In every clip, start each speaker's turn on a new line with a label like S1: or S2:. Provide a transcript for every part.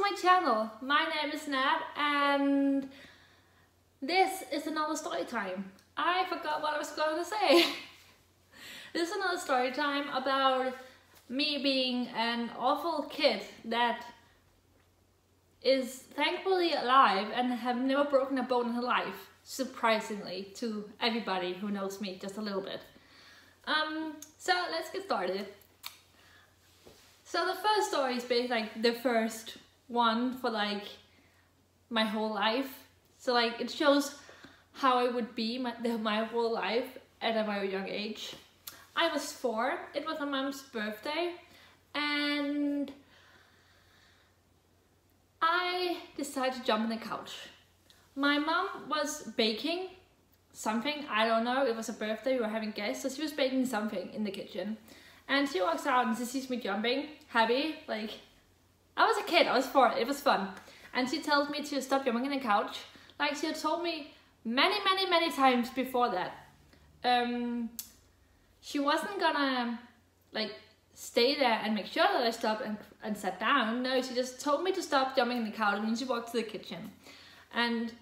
S1: my channel. My name is Nat and this is another story time. I forgot what I was going to say. This is another story time about me being an awful kid that is thankfully alive and have never broken a bone in her life, surprisingly to everybody who knows me just a little bit. So let's get started. So the first story is basically like the first one for like my whole life. So like it shows how I would be my whole life at a very young age. I was 4, it was my mom's birthday, and I decided to jump on the couch. My mom was baking something, I don't know, it was a birthday, we were having guests, so she was baking something in the kitchen. And she walks out and she sees me jumping, happy, like, I was a kid, I was 4, it was fun. And she tells me to stop jumping on the couch, like she had told me many times before that. She wasn't gonna, like, stay there and make sure that I stopped and sat down. No, she just told me to stop jumping on the couch, and then she walked to the kitchen and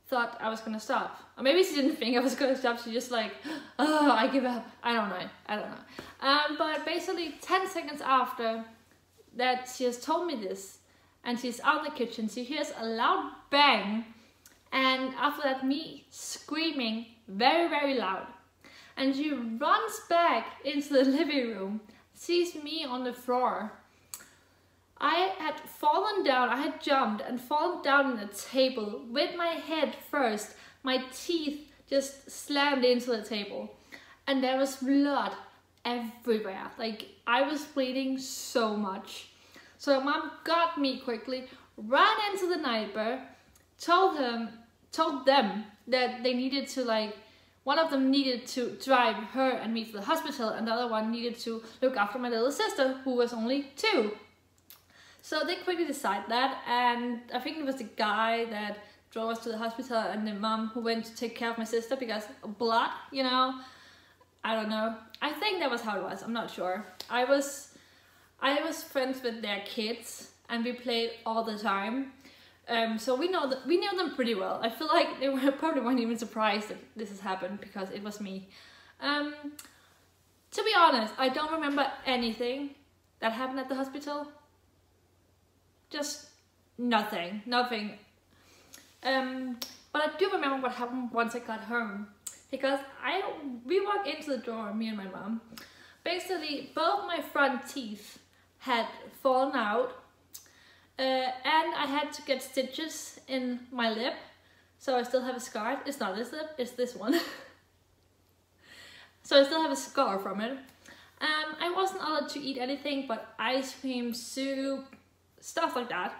S1: thought I was gonna stop. Or maybe she didn't think I was gonna stop, she just like, oh, I give up. I don't know. But basically 10 seconds after that she has told me this and she's out in the kitchen, she hears a loud bang, and after that me screaming very loud. And she runs back into the living room, sees me on the floor. I had fallen down, I had jumped and fallen down on the table with my head first. My teeth just slammed into the table and there was blood everywhere. Like, I was bleeding so much. So mom got me quickly, ran into the neighbor, told them that they needed to, like, one of them needed to drive her and me to the hospital, and the other one needed to look after my little sister, who was only 2. So they quickly decided that, and I think it was the guy that drove us to the hospital and the mom who went to take care of my sister because of blood, you know. I don't know. I think that was how it was. I'm not sure. I was friends with their kids and we played all the time. So we knew them pretty well. I feel like they probably weren't even surprised that this has happened because it was me. To be honest, I don't remember anything that happened at the hospital. Just nothing. But I do remember what happened once I got home, because we walked into the door, me and my mom. Basically, both my front teeth had fallen out, and I had to get stitches in my lip, so I still have a scar. It's not this lip, it's this one. So I still have a scar from it. I wasn't allowed to eat anything but ice cream, soup, stuff like that,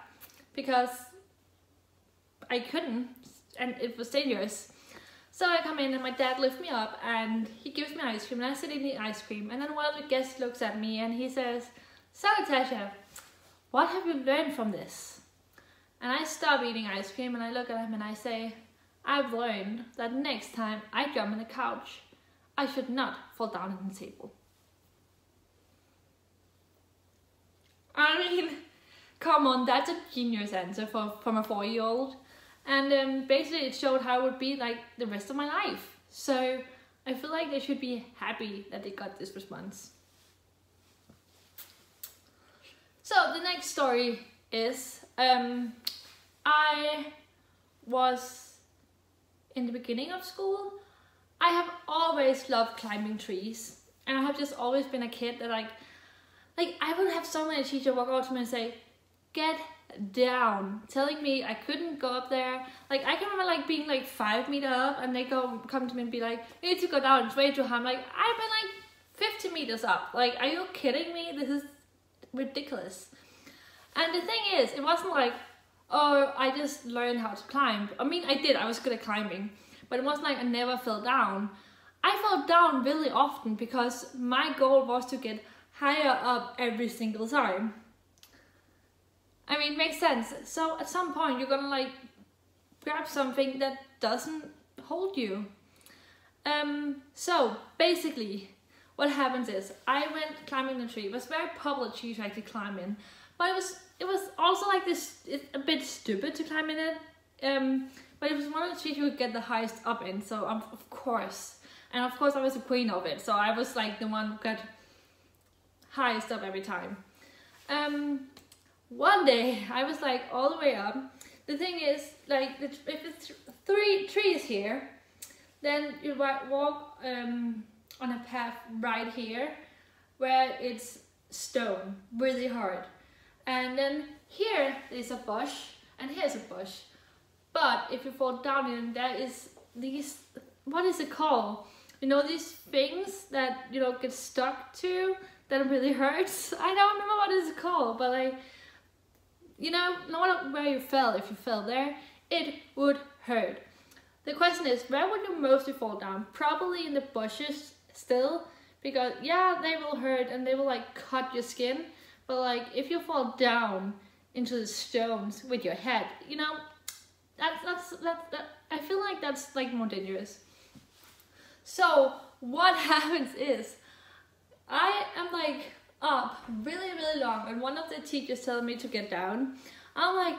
S1: because I couldn't, and it was dangerous. So I come in and my dad lifts me up and he gives me ice cream and I sit in the ice cream, and then one of the guests looks at me and he says, "So Natasha, what have you learned from this?" And I stop eating ice cream and I look at him and I say, "I've learned that next time I jump on the couch, I should not fall down on the table." I mean, come on, that's a genius answer from a 4-year-old. And basically it showed how it would be like the rest of my life. So I feel like they should be happy that they got this response. So the next story is, I was in the beginning of school. I have always loved climbing trees. And I have just always been a kid that like I would have so many teachers walk out to me and say, "Get down," telling me I couldn't go up there. Like, I can remember like being like 5 meters up and they come to me and be like, "You need to go down, it's way too high." I'm like, I've been like 50 meters up. Like, are you kidding me? This is ridiculous. And the thing is, it wasn't like, oh, I just learned how to climb. I mean, I did, I was good at climbing, but it wasn't like I never fell down. I fell down really often because my goal was to get higher up every single time. I mean, it makes sense. So at some point you're gonna like grab something that doesn't hold you. So basically what happens is I went climbing the tree. It was a very popular tree to actually climb in, but it was also like this, it's a bit stupid to climb in it. But it was one of the trees you could get the highest up in, so of course I was the queen of it, so I was like the one who got highest up every time. One day I was like all the way up. The thing is, like, if it's 3 trees here, then you walk on a path right here where it's stone, really hard. And then here is a bush, and here's a bush. But if you fall down in, there is these, what is it called? You know, these things that you don't get stuck to, that really hurts. I don't remember what it's called, but like, you know, no matter where you fell, if you fell there, it would hurt. The question is, where would you mostly fall down? Probably in the bushes still, because yeah, they will hurt and they will like cut your skin. But like, if you fall down into the stones with your head, you know, I feel like that's like more dangerous. So what happens is, I am like up really long, and one of the teachers telling me to get down. I'm like,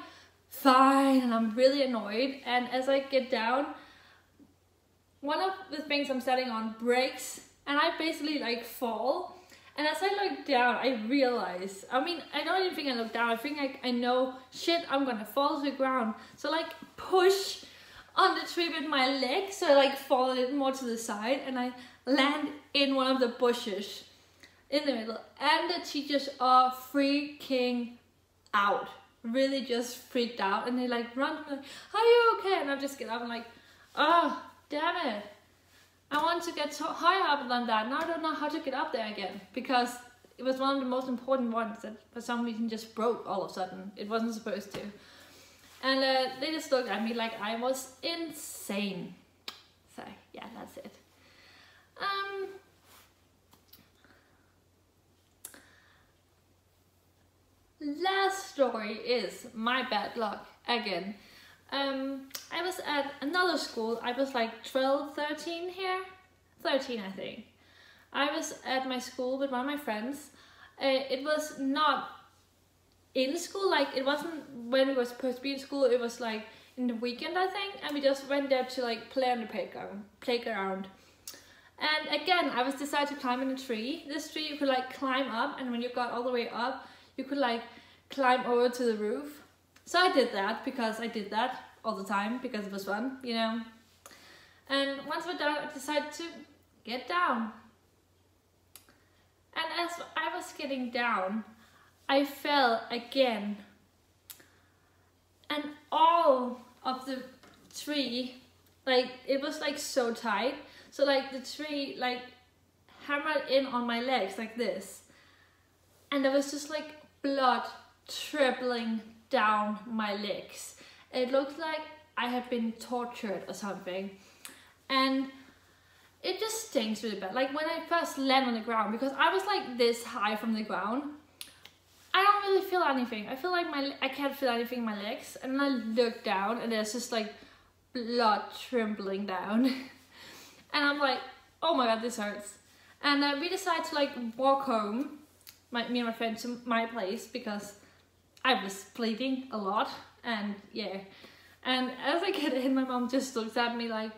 S1: fine, and I'm really annoyed. And as I get down, one of the things I'm standing on breaks, and I basically like fall. And as I look down, I realize, I mean, I don't even think I look down. I think like, I know, shit, I'm gonna fall to the ground. So like push on the tree with my leg, so I like fall a little more to the side, and I land in one of the bushes in the middle. And the teachers are freaking out, really just freaked out, and they like run, like, are you okay? And I just get up and like, oh, damn it. I want to get so higher up than that. Now I don't know how to get up there again, because it was one of the most important ones that for some reason just broke all of a sudden. It wasn't supposed to. And they just looked at me like I was insane. So yeah, that's it. Last story is my bad luck again. I was at another school. I was like 12, 13 here. 13, I think. I was at my school with one of my friends. It was not in school, like it wasn't when we were supposed to be in school. It was like in the weekend, I think. And we just went there to like play on the playground. And again, I was decided to climb in a tree. This tree you could like climb up, and when you got all the way up, you could like climb over to the roof. So I did that because I did that all the time because it was fun, you know. And once we're done, I decided to get down. And as I was getting down, I fell again. And all of the tree, like it was like so tight. So like the tree like hammered in on my legs like this. And there was just like blood trickling down my legs. It looked like I had been tortured or something. And it just stinks really bad. Like when I first land on the ground, because I was like this high from the ground, I don't really feel anything. I feel like I can't feel anything in my legs. And then I look down and there's just like blood trembling down. And I'm like, oh my god, this hurts. And we decided to like walk home, me and my friend, to my place, because I was bleeding a lot. And yeah, and as I get in, my mom just looks at me like,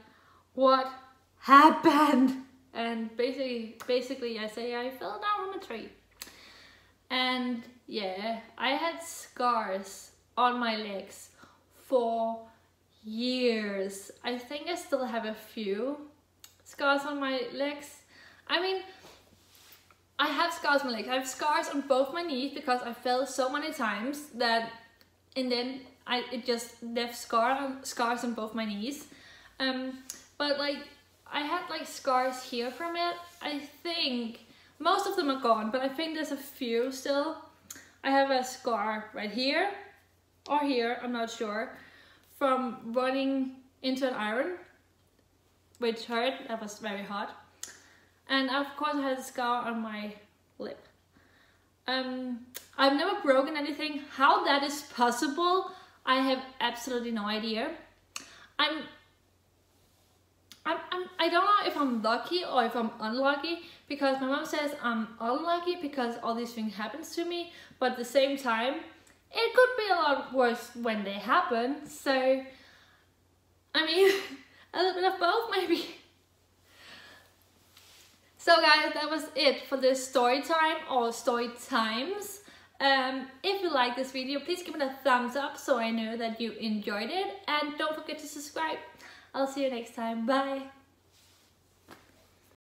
S1: what happened? And basically I say I fell down from a tree. And yeah, I had scars on my legs for years. I think I still have a few scars on my legs. I mean, I have scars on my legs. I have scars on both my knees because I fell so many times that, and then it just left scars on both my knees. But like I had like scars here from it. I think most of them are gone, but I think there's a few still. I have a scar right here or here, I'm not sure, from running into an iron, which hurt. That was very hot. And of course I had a scar on my lip. I've never broken anything. How that is possible, I have absolutely no idea. I don't know if I'm lucky or if I'm unlucky, because my mom says I'm unlucky because all these things happens to me, but at the same time, it could be a lot worse when they happen. So, I mean, a little bit of both maybe. So guys, that was it for this story time or story times. If you like this video, please give it a thumbs up so I know that you enjoyed it. And don't forget to subscribe. I'll see you next time. Bye.